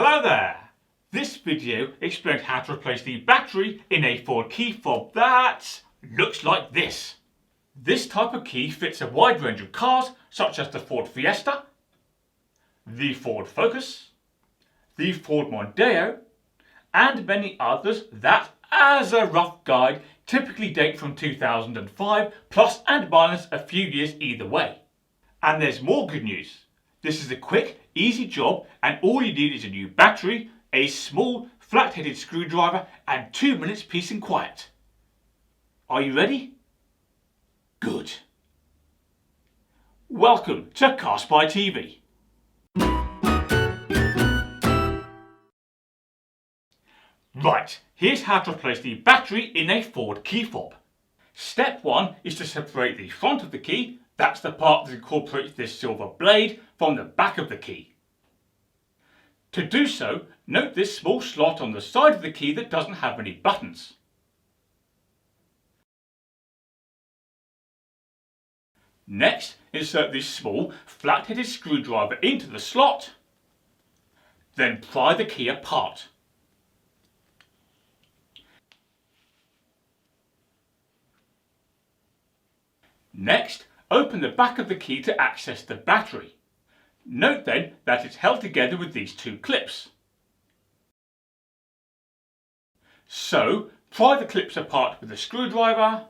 Hello there! This video explains how to replace the battery in a Ford key fob that looks like this. This type of key fits a wide range of cars such as the Ford Fiesta, the Ford Focus, the Ford Mondeo, and many others that, as a rough guide, typically date from 2005 plus and minus a few years either way. And there's more good news. This is a quick, easy job, and all you need is a new battery, a small, flat-headed screwdriver, and 2 minutes peace and quiet. Are you ready? Good. Welcome to Car Spy TV. Right, here's how to replace the battery in a Ford key fob. Step 1 is to separate the front of the key, that's the part that incorporates this silver blade, from the back of the key. To do so, note this small slot on the side of the key that doesn't have any buttons. Next, insert this small, flat-headed screwdriver into the slot, then pry the key apart. Next, open the back of the key to access the battery. Note then that it's held together with these two clips. So, pry the clips apart with a screwdriver,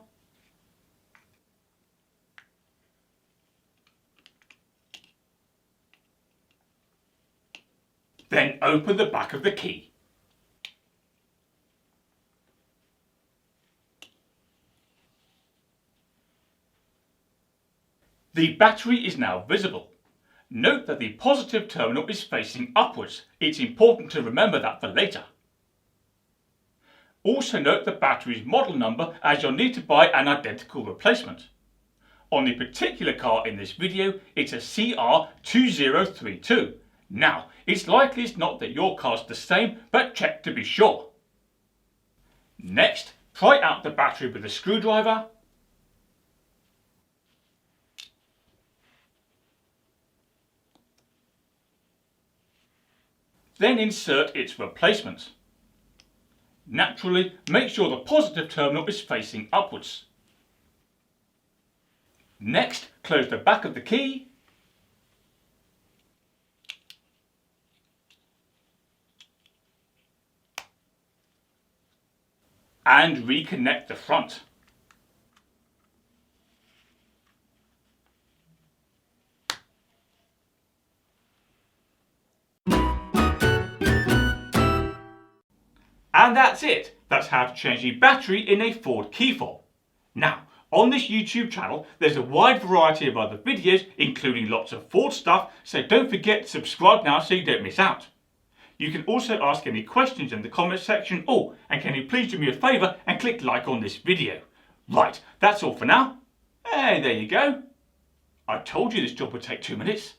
then open the back of the key. The battery is now visible. Note that the positive terminal is facing upwards. It's important to remember that for later. Also note the battery's model number, as you'll need to buy an identical replacement. On the particular car in this video, it's a CR2032. Now, it's likely it's not that your car's the same, but check to be sure. Next, pry out the battery with a screwdriver, then insert its replacement. Naturally, make sure the positive terminal is facing upwards. Next, close the back of the key, and reconnect the front. And that's it. That's how to change the battery in a Ford key fob. Now, on this YouTube channel, there's a wide variety of other videos, including lots of Ford stuff, so don't forget to subscribe now so you don't miss out. You can also ask any questions in the comments section. Oh, and can you please do me a favour and click like on this video. Right, that's all for now. Hey, there you go. I told you this job would take 2 minutes.